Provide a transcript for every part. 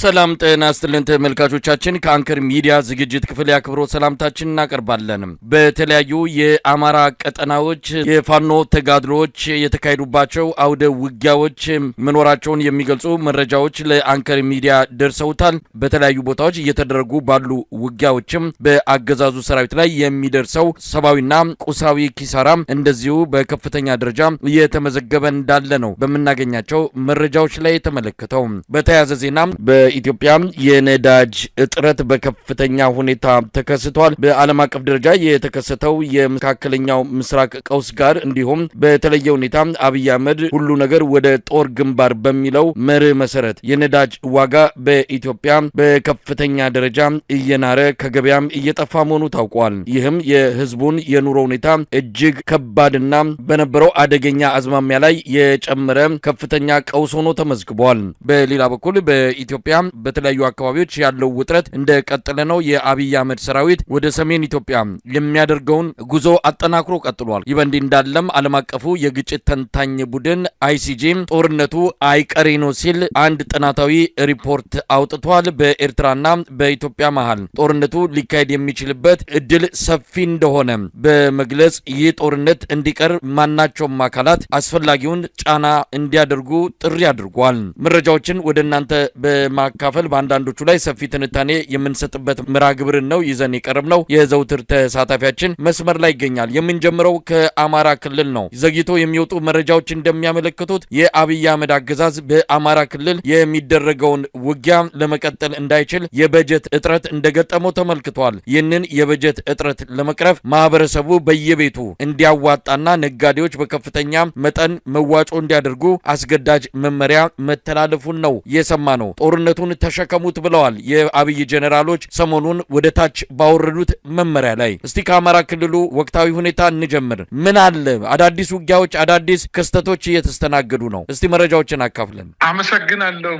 ሰላም ጤና ይስጥልን ተመልካቾቻችን ከአንከር ሚዲያ ዝግጅት ክፍል ያክብሮት ሰላምታችን እናቀርባለን። በተለያዩ የአማራ ቀጠናዎች የፋኖ ተጋድሎዎች የተካሄዱባቸው አውደ ውጊያዎች መኖራቸውን የሚገልጹ መረጃዎች ለአንከር ሚዲያ ደርሰውታል። በተለያዩ ቦታዎች እየተደረጉ ባሉ ውጊያዎችም በአገዛዙ ሰራዊት ላይ የሚደርሰው ሰብአዊና ቁሳዊ ኪሳራ እንደዚሁ በከፍተኛ ደረጃ እየተመዘገበ እንዳለ ነው በመናገኛቸው መረጃዎች ላይ ተመለከተው። በተያያዘ ዜና በኢትዮጵያ የነዳጅ እጥረት በከፍተኛ ሁኔታ ተከስቷል። በዓለም አቀፍ ደረጃ የተከሰተው የመካከለኛው ምስራቅ ቀውስ ጋር እንዲሁም በተለየ ሁኔታ አብይ አህመድ ሁሉ ነገር ወደ ጦር ግንባር በሚለው መርህ መሰረት የነዳጅ ዋጋ በኢትዮጵያ በከፍተኛ ደረጃ እየናረ ከገበያም እየጠፋ መሆኑ ታውቋል። ይህም የህዝቡን የኑሮ ሁኔታ እጅግ ከባድና በነበረው አደገኛ አዝማሚያ ላይ የጨመረ ከፍተኛ ቀውስ ሆኖ ተመዝግቧል። በሌላ በኩል በኢትዮጵያ በተለያዩ አካባቢዎች ያለው ውጥረት እንደቀጠለ ነው። የአብይ አህመድ ሰራዊት ወደ ሰሜን ኢትዮጵያ የሚያደርገውን ጉዞ አጠናክሮ ቀጥሏል። ይህ በእንዲህ እንዳለም ዓለም አቀፉ የግጭት ተንታኝ ቡድን አይሲጂ ጦርነቱ አይቀሬ ነው ሲል አንድ ጥናታዊ ሪፖርት አውጥቷል። በኤርትራና በኢትዮጵያ መሃል ጦርነቱ ሊካሄድ የሚችልበት እድል ሰፊ እንደሆነ በመግለጽ ይህ ጦርነት እንዲቀር ማናቸውም አካላት አስፈላጊውን ጫና እንዲያደርጉ ጥሪ አድርጓል። መረጃዎችን ወደ እናንተ በማካፈል በአንዳንዶቹ ላይ ሰፊ ትንታኔ የምንሰጥበት ምራ ግብርን ነው ይዘን የቀረብነው። የዘውትር ተሳታፊያችን መስመር ላይ ይገኛል። የምንጀምረው ከአማራ ክልል ነው። ዘግይቶ የሚወጡ መረጃዎች እንደሚያመለክቱት የአብይ አህመድ አገዛዝ በአማራ ክልል የሚደረገውን ውጊያ ለመቀጠል እንዳይችል የበጀት እጥረት እንደገጠመው ተመልክቷል። ይህንን የበጀት እጥረት ለመቅረፍ ማህበረሰቡ በየቤቱ እንዲያዋጣና ነጋዴዎች በከፍተኛ መጠን መዋጮ እንዲያደርጉ አስገዳጅ መመሪያ መተላለፉን ነው የሰማ ነው። ጦርነቱን ተሸከሙት ብለዋል የአብይ ጀነራሎች ሰሞኑን ወደ ታች ባወረዱት መመሪያ ላይ። እስቲ ከአማራ ክልሉ ወቅታዊ ሁኔታ እንጀምር። ምን አለ? አዳዲስ ውጊያዎች፣ አዳዲስ ክስተቶች እየተስተናገዱ ነው። እስቲ መረጃዎችን አካፍለን። አመሰግናለሁ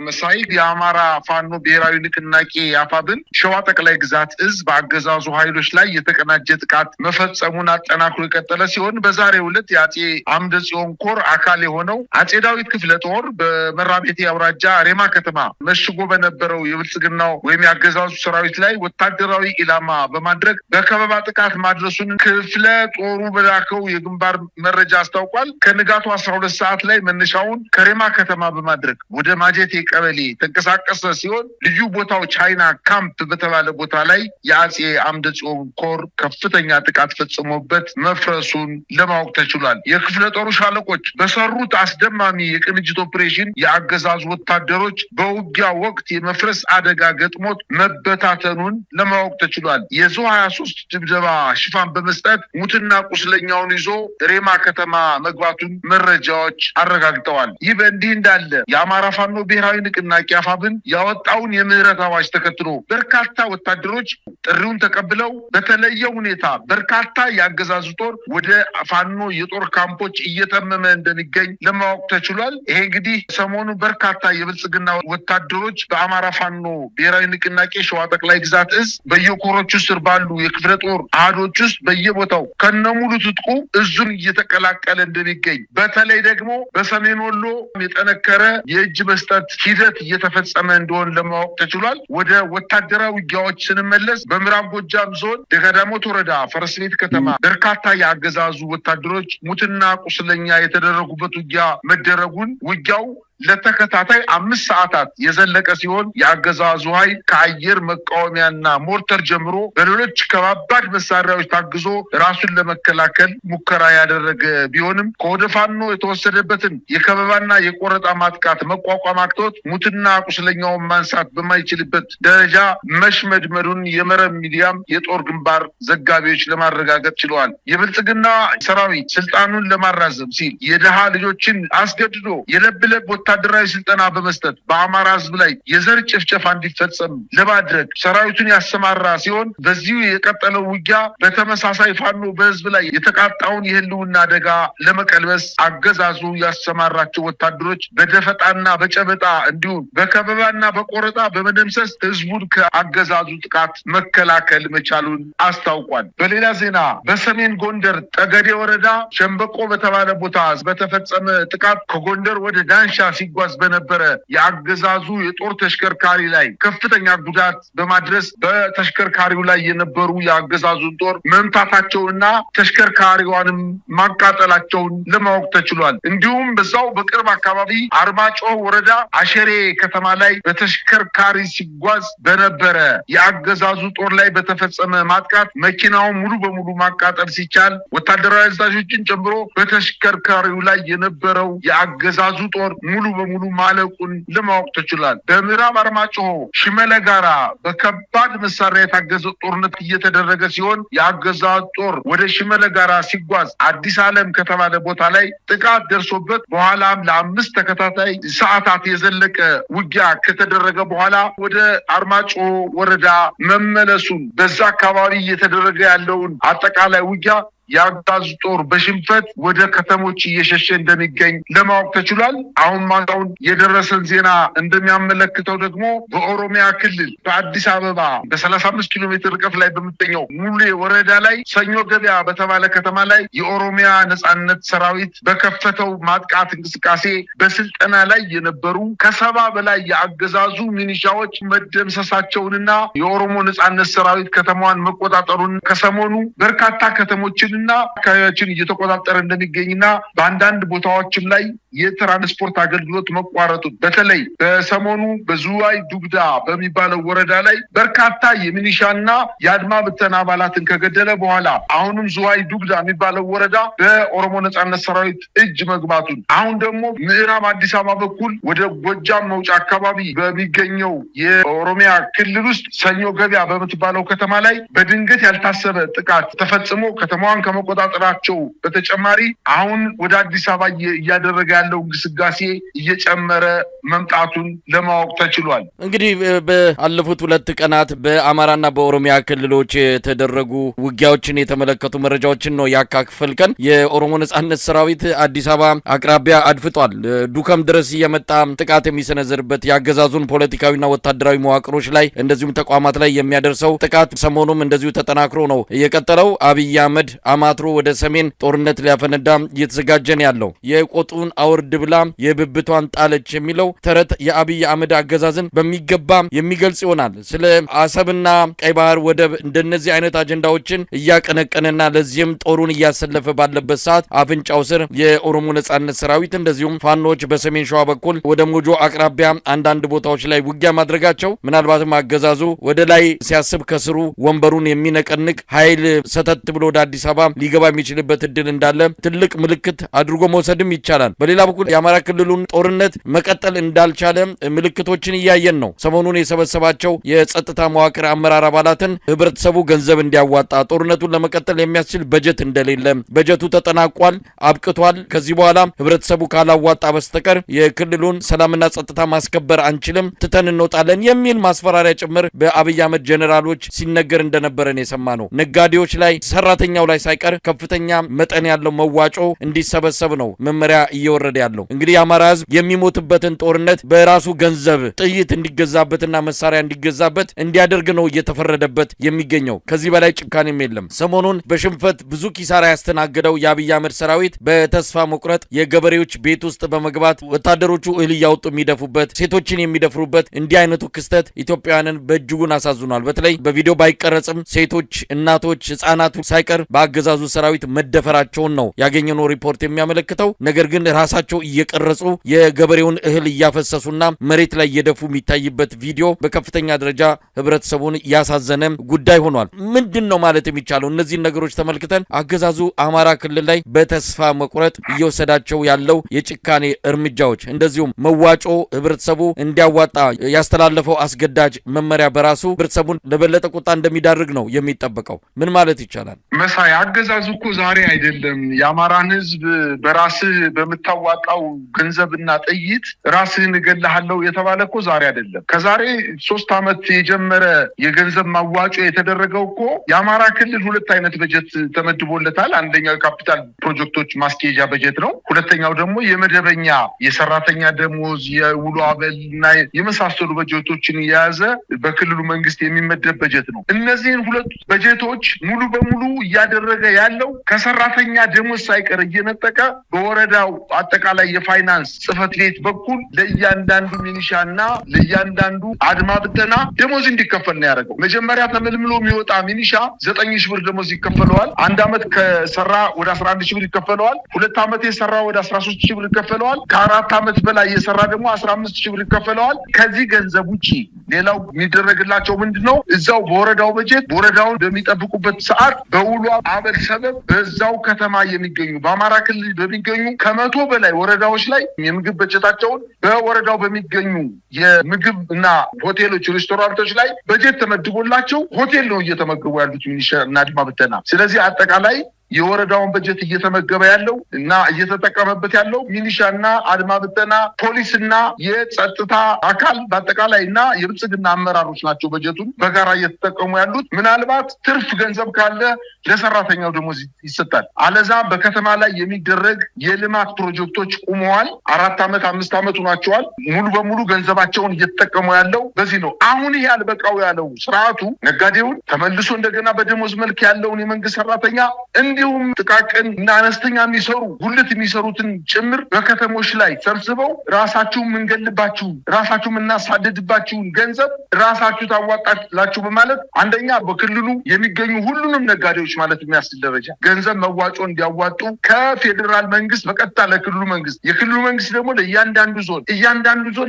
መሳይ። የአማራ ፋኖ ብሔራዊ ንቅናቄ አፋብን ሸዋ ጠቅላይ ግዛት እዝ በአገዛዙ ኃይሎች ላይ የተቀናጀ ጥቃት መፈጸሙን አጠናክሮ የቀጠለ ሲሆን በዛሬው ዕለት የአጼ አምደ ጽዮን ኮር አካል የሆነው አጼ ዳዊት ክፍለ ጦር በመራቤቴ አውራጃ ሬማ ከተማ መሽጎ በነበረው የብልጽግናው ወይም የአገዛዙ ሰራዊት ላይ ወታደራዊ ኢላማ በማድረግ በከበባ ጥቃት ማድረሱን ክፍለ ጦሩ በላከው የግንባር መረጃ አስታውቋል። ከንጋቱ 12 ሰዓት ላይ መነሻውን ከሬማ ከተማ በማድረግ ወደ ማጀቴ ቀበሌ ተንቀሳቀሰ ሲሆን ልዩ ቦታው ቻይና ካምፕ በተባለ ቦታ ላይ የአጼ አምደ ጽዮን ኮር ከፍተኛ ጥቃት ፈጽሞበት መፍረሱን ለማወቅ ተችሏል። የክፍለ ጦሩ ሻለቆች በሰሩት አስደማሚ የቅንጅት ኦፕሬሽን የአገዛዙ ወታደሮች በውጊያ ወቅት የመፍረስ አደጋ ገጥሞት መበታተኑን ለማወቅ ተችሏል። የዙ 23 ድብደባ ሽፋን በመስጠት ሙትና ቁስለኛውን ይዞ ሬማ ከተማ መግባቱን መረጃዎች አረጋግጠዋል። ይህ በእንዲህ እንዳለ የአማራ ፋኖ ብሔራዊ ንቅናቄ አፋብን ያወጣውን የምህረት አዋጅ ተከትሎ በርካታ ወታደሮች ጥሪውን ተቀብለው በተለየ ሁኔታ በርካታ የአገዛዙ ጦር ወደ ፋኖ የጦር ካምፖች እየተመመ እንደሚገኝ ለማወቅ ተችሏል። ይሄ እንግዲህ ሰሞኑ በርካታ የብልጽግና ወታደሮች በአማራ ፋኖ ብሔራዊ ንቅናቄ ሸዋ ጠቅላይ ግዛት እዝ በየኮሮች ውስጥ ባሉ የክፍለ ጦር አሃዶች ውስጥ በየቦታው ከነሙሉ ትጥቁ እዙን እየተቀላቀለ እንደሚገኝ፣ በተለይ ደግሞ በሰሜን ወሎ የጠነከረ የእጅ መስጠት ሂደት እየተፈጸመ እንደሆነ ለማወቅ ተችሏል። ወደ ወታደራዊ ውጊያዎች ስንመለስ በምዕራብ ጎጃም ዞን ደጋዳሞት ወረዳ ፈረስ ቤት ከተማ በርካታ የአገዛዙ ወታደሮች ሙትና ቁስለኛ የተደረጉበት ውጊያ መደረጉን ውጊያው ለተከታታይ 5 ሰዓታት የዘለቀ ሲሆን የአገዛዙ ኃይል ከአየር መቃወሚያና ሞርተር ጀምሮ በሌሎች ከባባድ መሳሪያዎች ታግዞ ራሱን ለመከላከል ሙከራ ያደረገ ቢሆንም ከወደ ፋኖ የተወሰደበትን የከበባና የቆረጣ ማጥቃት መቋቋም አቅቶት ሙትና ቁስለኛውን ማንሳት በማይችልበት ደረጃ መሽመድመዱን የመረብ ሚዲያም የጦር ግንባር ዘጋቢዎች ለማረጋገጥ ችለዋል። የብልጽግና ሰራዊት ስልጣኑን ለማራዘም ሲል የደሃ ልጆችን አስገድዶ የለብለብ ወታደራዊ ስልጠና በመስጠት በአማራ ህዝብ ላይ የዘር ጭፍጨፋ እንዲፈጸም ለማድረግ ሰራዊቱን ያሰማራ ሲሆን በዚሁ የቀጠለው ውጊያ በተመሳሳይ ፋኖ በህዝብ ላይ የተቃጣውን የህልውና አደጋ ለመቀልበስ አገዛዙ ያሰማራቸው ወታደሮች በደፈጣና በጨበጣ እንዲሁም በከበባና በቆረጣ በመደምሰስ ህዝቡን ከአገዛዙ ጥቃት መከላከል መቻሉን አስታውቋል። በሌላ ዜና በሰሜን ጎንደር ጠገዴ ወረዳ ሸምበቆ በተባለ ቦታ በተፈጸመ ጥቃት ከጎንደር ወደ ዳንሻ ሲጓዝ በነበረ የአገዛዙ የጦር ተሽከርካሪ ላይ ከፍተኛ ጉዳት በማድረስ በተሽከርካሪው ላይ የነበሩ የአገዛዙን ጦር መምታታቸውና ተሽከርካሪዋንም ማቃጠላቸውን ለማወቅ ተችሏል። እንዲሁም በዛው በቅርብ አካባቢ አርማጮ ወረዳ አሸሬ ከተማ ላይ በተሽከርካሪ ሲጓዝ በነበረ የአገዛዙ ጦር ላይ በተፈጸመ ማጥቃት መኪናውን ሙሉ በሙሉ ማቃጠል ሲቻል ወታደራዊ አዛዦችን ጨምሮ በተሽከርካሪው ላይ የነበረው የአገዛዙ ጦር ሙሉ በሙሉ ማለቁን ለማወቅ ተችሏል። በምዕራብ አርማጭሆ ሽመለ ጋራ በከባድ መሳሪያ የታገዘ ጦርነት እየተደረገ ሲሆን የአገዛዙ ጦር ወደ ሽመለ ጋራ ሲጓዝ አዲስ ዓለም ከተባለ ቦታ ላይ ጥቃት ደርሶበት በኋላም ለ5 ተከታታይ ሰዓታት የዘለቀ ውጊያ ከተደረገ በኋላ ወደ አርማጭሆ ወረዳ መመለሱን በዛ አካባቢ እየተደረገ ያለውን አጠቃላይ ውጊያ የአገዛዙ ጦር በሽንፈት ወደ ከተሞች እየሸሸ እንደሚገኝ ለማወቅ ተችሏል። አሁን ማታውን የደረሰን ዜና እንደሚያመለክተው ደግሞ በኦሮሚያ ክልል በአዲስ አበባ በ35 ኪሎ ሜትር ርቀት ላይ በምትገኘው ሙሌ ወረዳ ላይ ሰኞ ገበያ በተባለ ከተማ ላይ የኦሮሚያ ነጻነት ሰራዊት በከፈተው ማጥቃት እንቅስቃሴ በስልጠና ላይ የነበሩ ከ70 በላይ የአገዛዙ ሚኒሻዎች መደምሰሳቸውንና የኦሮሞ ነጻነት ሰራዊት ከተማዋን መቆጣጠሩን ከሰሞኑ በርካታ ከተሞችን እና አካባቢዎችን እየተቆጣጠረ እንደሚገኝና በአንዳንድ ቦታዎችም ላይ የትራንስፖርት አገልግሎት መቋረጡን በተለይ በሰሞኑ በዝዋይ ዱግዳ በሚባለው ወረዳ ላይ በርካታ የሚኒሻና የአድማ ብተና አባላትን ከገደለ በኋላ አሁንም ዝዋይ ዱግዳ የሚባለው ወረዳ በኦሮሞ ነጻነት ሰራዊት እጅ መግባቱን አሁን ደግሞ ምዕራብ አዲስ አበባ በኩል ወደ ጎጃም መውጫ አካባቢ በሚገኘው የኦሮሚያ ክልል ውስጥ ሰኞ ገበያ በምትባለው ከተማ ላይ በድንገት ያልታሰበ ጥቃት ተፈጽሞ ከተማዋን ከመቆጣጠራቸው በተጨማሪ አሁን ወደ አዲስ አበባ እያደረገ ያለው እንቅስቃሴ እየጨመረ መምጣቱን ለማወቅ ተችሏል። እንግዲህ በአለፉት 2 ቀናት በአማራና በኦሮሚያ ክልሎች የተደረጉ ውጊያዎችን የተመለከቱ መረጃዎችን ነው ያካፈልከን። የኦሮሞ ነጻነት ሰራዊት አዲስ አበባ አቅራቢያ አድፍጧል። ዱከም ድረስ እየመጣ ጥቃት የሚሰነዘርበት የአገዛዙን ፖለቲካዊና ወታደራዊ መዋቅሮች ላይ እንደዚሁም ተቋማት ላይ የሚያደርሰው ጥቃት ሰሞኑም እንደዚሁ ተጠናክሮ ነው የቀጠለው። አብይ አህመድ አማትሮ ወደ ሰሜን ጦርነት ሊያፈነዳ እየተዘጋጀ ነው ያለው። የቆጡን አውርድ ብላ የብብቷን ጣለች የሚለው ተረት የአብይ አህመድ አገዛዝን በሚገባ የሚገልጽ ይሆናል። ስለ አሰብና ቀይ ባህር ወደብ እንደነዚህ አይነት አጀንዳዎችን እያቀነቀነና ለዚህም ጦሩን እያሰለፈ ባለበት ሰዓት አፍንጫው ስር የኦሮሞ ነጻነት ሰራዊት እንደዚሁም ፋኖች በሰሜን ሸዋ በኩል ወደ ሞጆ አቅራቢያ አንዳንድ ቦታዎች ላይ ውጊያ ማድረጋቸው ምናልባትም አገዛዙ ወደ ላይ ሲያስብ ከስሩ ወንበሩን የሚነቀንቅ ኃይል ሰተት ብሎ ወደ አዲስ አበባ ሊገባ የሚችልበት እድል እንዳለ ትልቅ ምልክት አድርጎ መውሰድም ይቻላል። በሌላ በኩል የአማራ ክልሉን ጦርነት መቀጠል እንዳልቻለ ምልክቶችን እያየን ነው። ሰሞኑን የሰበሰባቸው የጸጥታ መዋቅር አመራር አባላትን ህብረተሰቡ ገንዘብ እንዲያዋጣ ጦርነቱን ለመቀጠል የሚያስችል በጀት እንደሌለ፣ በጀቱ ተጠናቋል፣ አብቅቷል፣ ከዚህ በኋላ ህብረተሰቡ ካላዋጣ በስተቀር የክልሉን ሰላምና ጸጥታ ማስከበር አንችልም፣ ትተን እንወጣለን የሚል ማስፈራሪያ ጭምር በአብይ አህመድ ጀነራሎች ሲነገር እንደነበረን የሰማ ነው። ነጋዴዎች ላይ ሰራተኛው ላይ ሳይቀር ከፍተኛ መጠን ያለው መዋጮ እንዲሰበሰብ ነው መመሪያ እየወረደ ያለው። እንግዲህ የአማራ ህዝብ የሚሞትበትን ጦርነት በራሱ ገንዘብ ጥይት እንዲገዛበትና መሳሪያ እንዲገዛበት እንዲያደርግ ነው እየተፈረደበት የሚገኘው። ከዚህ በላይ ጭካኔም የለም። ሰሞኑን በሽንፈት ብዙ ኪሳራ ያስተናገደው የአብይ አህመድ ሰራዊት በተስፋ መቁረጥ የገበሬዎች ቤት ውስጥ በመግባት ወታደሮቹ እህል እያወጡ የሚደፉበት፣ ሴቶችን የሚደፍሩበት እንዲህ አይነቱ ክስተት ኢትዮጵያውያንን በእጅጉን አሳዝኗል። በተለይ በቪዲዮ ባይቀረጽም ሴቶች፣ እናቶች፣ ህጻናቱ ሳይቀር በአገዛዙ ሰራዊት መደፈራቸውን ነው ያገኘነው ሪፖርት የሚያመለክተው። ነገር ግን ራሳቸው እየቀረጹ የገበሬውን እህል እያፈሰሱና መሬት ላይ እየደፉ የሚታይበት ቪዲዮ በከፍተኛ ደረጃ ህብረተሰቡን ያሳዘነ ጉዳይ ሆኗል። ምንድን ነው ማለት የሚቻለው? እነዚህን ነገሮች ተመልክተን አገዛዙ አማራ ክልል ላይ በተስፋ መቁረጥ እየወሰዳቸው ያለው የጭካኔ እርምጃዎች እንደዚሁም መዋጮ ህብረተሰቡ እንዲያዋጣ ያስተላለፈው አስገዳጅ መመሪያ በራሱ ህብረተሰቡን ለበለጠ ቁጣ እንደሚዳርግ ነው የሚጠበቀው። ምን ማለት ይቻላል? መሳይ አገዛዙ እኮ ዛሬ አይደለም የአማራን ህዝብ በራስህ በምታዋጣው ገንዘብና ጥይት ራስህን እገልሃለሁ የተባለ እኮ ዛሬ አይደለም። ከዛሬ 3 ዓመት የጀመረ የገንዘብ ማዋጮ የተደረገው እኮ የአማራ ክልል 2 አይነት በጀት ተመድቦለታል። አንደኛው የካፒታል ፕሮጀክቶች ማስኬጃ በጀት ነው። ሁለተኛው ደግሞ የመደበኛ የሰራተኛ ደሞዝ፣ የውሎ አበልና የመሳሰሉ በጀቶችን የያዘ በክልሉ መንግስት የሚመደብ በጀት ነው። እነዚህን 2 በጀቶች ሙሉ በሙሉ እያደረገ እያደረገ ያለው ከሰራተኛ ደሞዝ ሳይቀር እየነጠቀ በወረዳው አጠቃላይ የፋይናንስ ጽህፈት ቤት በኩል ለእያንዳንዱ ሚኒሻና ለእያንዳንዱ አድማ ብተና ደሞዝ እንዲከፈል ነው ያደረገው። መጀመሪያ ተመልምሎ የሚወጣ ሚኒሻ 9,000 ብር ደሞዝ ይከፈለዋል። አንድ አመት ከሰራ ወደ 11,000 ብር ይከፈለዋል። 2 አመት የሰራ ወደ 13,000 ብር ይከፈለዋል። ከ4 አመት በላይ የሰራ ደግሞ 15,000 ብር ይከፈለዋል። ከዚህ ገንዘብ ውጪ ሌላው የሚደረግላቸው ምንድነው? እዛው በወረዳው በጀት ወረዳውን በሚጠብቁበት ሰዓት በውሎ አበል ሰበብ በዛው ከተማ የሚገኙ በአማራ ክልል በሚገኙ ከመቶ በላይ ወረዳዎች ላይ የምግብ በጀታቸውን በወረዳው በሚገኙ የምግብ እና ሆቴሎች፣ ሬስቶራንቶች ላይ በጀት ተመድቦላቸው ሆቴል ነው እየተመገቡ ያሉት ሚኒሻ እና አድማ ብተና። ስለዚህ አጠቃላይ የወረዳውን በጀት እየተመገበ ያለው እና እየተጠቀመበት ያለው ሚሊሻና አድማ ብተና፣ ፖሊስና የጸጥታ አካል በአጠቃላይ እና የብልጽግና አመራሮች ናቸው በጀቱን በጋራ እየተጠቀሙ ያሉት። ምናልባት ትርፍ ገንዘብ ካለ ለሰራተኛው ደሞዝ ይሰጣል። አለዛ በከተማ ላይ የሚደረግ የልማት ፕሮጀክቶች ቆመዋል። 4 አመት 5 አመት ሆኗቸዋል። ሙሉ በሙሉ ገንዘባቸውን እየተጠቀሙ ያለው በዚህ ነው። አሁን ይሄ አልበቃው ያለው ስርዓቱ ነጋዴውን ተመልሶ እንደገና በደሞዝ መልክ ያለውን የመንግስት ሰራተኛ እንዲሁም ጥቃቅን እና አነስተኛ የሚሰሩ ጉልት የሚሰሩትን ጭምር በከተሞች ላይ ሰብስበው ራሳችሁ ምንገልባችሁ ራሳችሁ ምናሳደድባችሁን ገንዘብ ራሳችሁ ታዋጣላችሁ በማለት አንደኛ በክልሉ የሚገኙ ሁሉንም ነጋዴዎች ማለት የሚያስችል ደረጃ ገንዘብ መዋጮ እንዲያዋጡ ከፌደራል መንግስት በቀጥታ ለክልሉ መንግስት፣ የክልሉ መንግስት ደግሞ ለእያንዳንዱ ዞን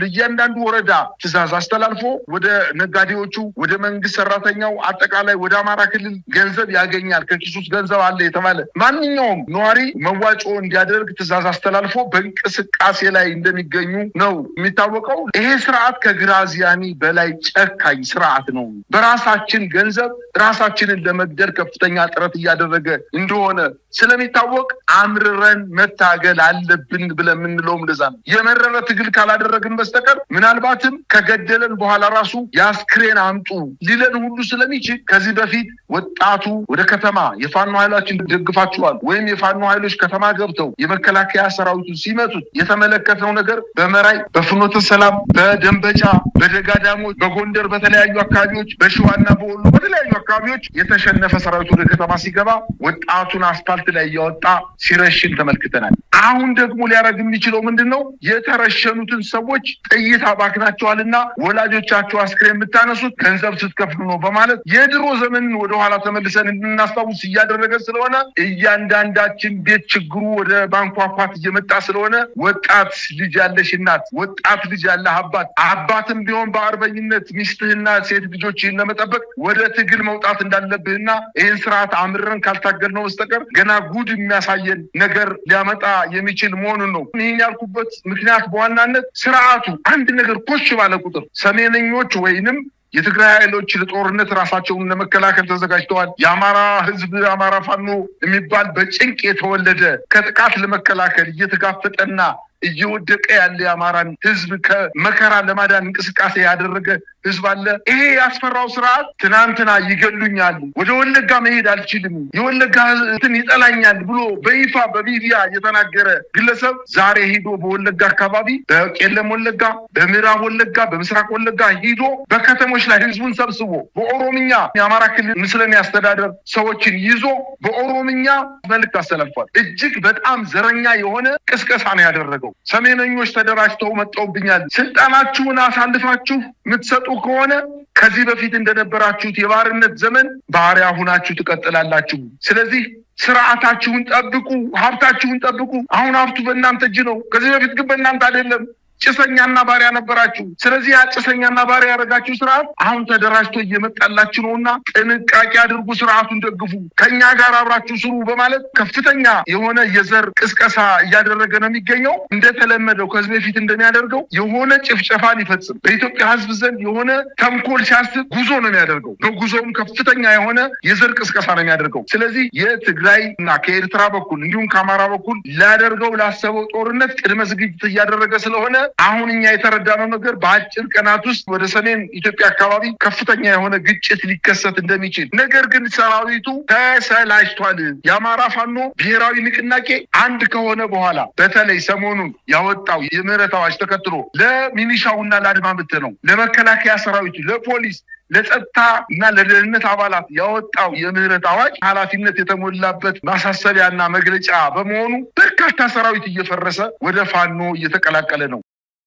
ለእያንዳንዱ ወረዳ ትዕዛዝ አስተላልፎ ወደ ነጋዴዎቹ ወደ መንግስት ሰራተኛው አጠቃላይ ወደ አማራ ክልል ገንዘብ ያገኛል ከኪሱ ገንዘብ አለ የተባለ ማንኛውም ነዋሪ መዋጮ እንዲያደርግ ትዕዛዝ አስተላልፎ በእንቅስቃሴ ላይ እንደሚገኙ ነው የሚታወቀው። ይሄ ስርዓት ከግራዚያኒ በላይ ጨካኝ ስርዓት ነው። በራሳችን ገንዘብ ራሳችንን ለመግደል ከፍተኛ ጥረት እያደረገ እንደሆነ ስለሚታወቅ አምርረን መታገል አለብን ብለን የምንለውም እንደዛ ነው። የመረረ ትግል ካላደረግን በስተቀር ምናልባትም ከገደለን በኋላ ራሱ ያስክሬን አምጡ ሊለን ሁሉ ስለሚችል ከዚህ በፊት ወጣቱ ወደ ከተማ የፋኖ ኃይሎችን ደግፋቸዋል ወይም የፋኖ ኃይሎች ከተማ ገብተው የመከላከያ ሰራዊቱን ሲመቱት የተመለከተው ነገር በመራይ፣ በፍኖተ ሰላም፣ በደንበጫ፣ በደጋዳሞች፣ በጎንደር በተለያዩ አካባቢዎች፣ በሸዋና በወሎ በተለያዩ አካባቢዎች የተሸነፈ ሰራዊት ወደ ከተማ ሲገባ ወጣቱን አስፋልት ላይ እያወጣ ሲረሽን ተመልክተናል። አሁን ደግሞ ሊያደርግ የሚችለው ምንድነው? የተረሸኑትን ሰዎች ጥይት አባክናቸዋልና ወላጆቻቸው አስክሬን የምታነሱት ገንዘብ ስትከፍሉ ነው በማለት የድሮ ዘመን ወደኋላ ተመልሰን እንድናስታውስ እያደረገ ስለሆነ እያንዳንዳችን ቤት ችግሩ ወደ ማንኳኳት እየመጣ ስለሆነ ወጣት ልጅ ያለሽ እናት፣ ወጣት ልጅ ያለ አባትም ቢሆን በአርበኝነት ሚስትህና ሴት ልጆችህን ለመጠበቅ ወደ ትግል መውጣት እንዳለብህና ይህን ስርዓት አምርረን ካልታገልነው በስተቀር ገና ጉድ የሚያሳየን ነገር ሊያመጣ የሚችል መሆኑን ነው። ይህን ያልኩበት ምክንያት በዋናነት ስርዓቱ አንድ ነገር ኮሽ ባለ ቁጥር ሰሜነኞች ወይንም የትግራይ ኃይሎች ለጦርነት ራሳቸውን ለመከላከል ተዘጋጅተዋል። የአማራ ህዝብ አማራ ፋኖ የሚባል በጭንቅ የተወለደ ከጥቃት ለመከላከል እየተጋፈጠና እየወደቀ ያለ የአማራን ህዝብ ከመከራ ለማዳን እንቅስቃሴ ያደረገ ህዝብ አለ። ይሄ ያስፈራው ስርዓት ትናንትና ይገሉኛል፣ ወደ ወለጋ መሄድ አልችልም፣ የወለጋ እንትን ይጠላኛል ብሎ በይፋ በሚዲያ የተናገረ ግለሰብ ዛሬ ሄዶ በወለጋ አካባቢ በቄለም ወለጋ፣ በምዕራብ ወለጋ፣ በምስራቅ ወለጋ ሄዶ በከተሞች ላይ ህዝቡን ሰብስቦ በኦሮምኛ የአማራ ክልል ምስለኔ አስተዳደር ሰዎችን ይዞ በኦሮምኛ መልዕክት አስተላልፏል። እጅግ በጣም ዘረኛ የሆነ ቅስቀሳ ነው ያደረገው። ሰሜነኞች ተደራጅተው መጣውብኛል፣ ስልጣናችሁን አሳልፋችሁ የምትሰጡ ከሆነ ከዚህ በፊት እንደነበራችሁት የባርነት ዘመን ባሪያ ሁናችሁ ትቀጥላላችሁ። ስለዚህ ስርዓታችሁን ጠብቁ፣ ሀብታችሁን ጠብቁ። አሁን ሀብቱ በእናንተ እጅ ነው። ከዚህ በፊት ግን በእናንተ አይደለም። ጭሰኛና ባሪያ ነበራችሁ። ስለዚህ ጭሰኛና ባሪያ ያደረጋችሁ ስርዓት አሁን ተደራጅቶ እየመጣላችሁ ነውና ጥንቃቄ አድርጉ፣ ስርዓቱን ደግፉ፣ ከኛ ጋር አብራችሁ ስሩ በማለት ከፍተኛ የሆነ የዘር ቅስቀሳ እያደረገ ነው የሚገኘው። እንደተለመደው ከዚህ በፊት እንደሚያደርገው የሆነ ጭፍጨፋን ይፈጽም በኢትዮጵያ ህዝብ ዘንድ የሆነ ተንኮል ሲያስብ ጉዞ ነው የሚያደርገው። በጉዞውም ከፍተኛ የሆነ የዘር ቅስቀሳ ነው የሚያደርገው። ስለዚህ የትግራይ እና ከኤርትራ በኩል እንዲሁም ከአማራ በኩል ሊያደርገው ላሰበው ጦርነት ቅድመ ዝግጅት እያደረገ ስለሆነ አሁን እኛ የተረዳነው ነገር በአጭር ቀናት ውስጥ ወደ ሰሜን ኢትዮጵያ አካባቢ ከፍተኛ የሆነ ግጭት ሊከሰት እንደሚችል፣ ነገር ግን ሰራዊቱ ተሰላችቷል። የአማራ ፋኖ ብሔራዊ ንቅናቄ አንድ ከሆነ በኋላ በተለይ ሰሞኑን ያወጣው የምህረት አዋጅ ተከትሎ ለሚሊሻውና ለአድማ ብተናው፣ ለመከላከያ ሰራዊቱ፣ ለፖሊስ ለጸጥታ እና ለደህንነት አባላት ያወጣው የምህረት አዋጅ ኃላፊነት የተሞላበት ማሳሰቢያና መግለጫ በመሆኑ በርካታ ሰራዊት እየፈረሰ ወደ ፋኖ እየተቀላቀለ ነው።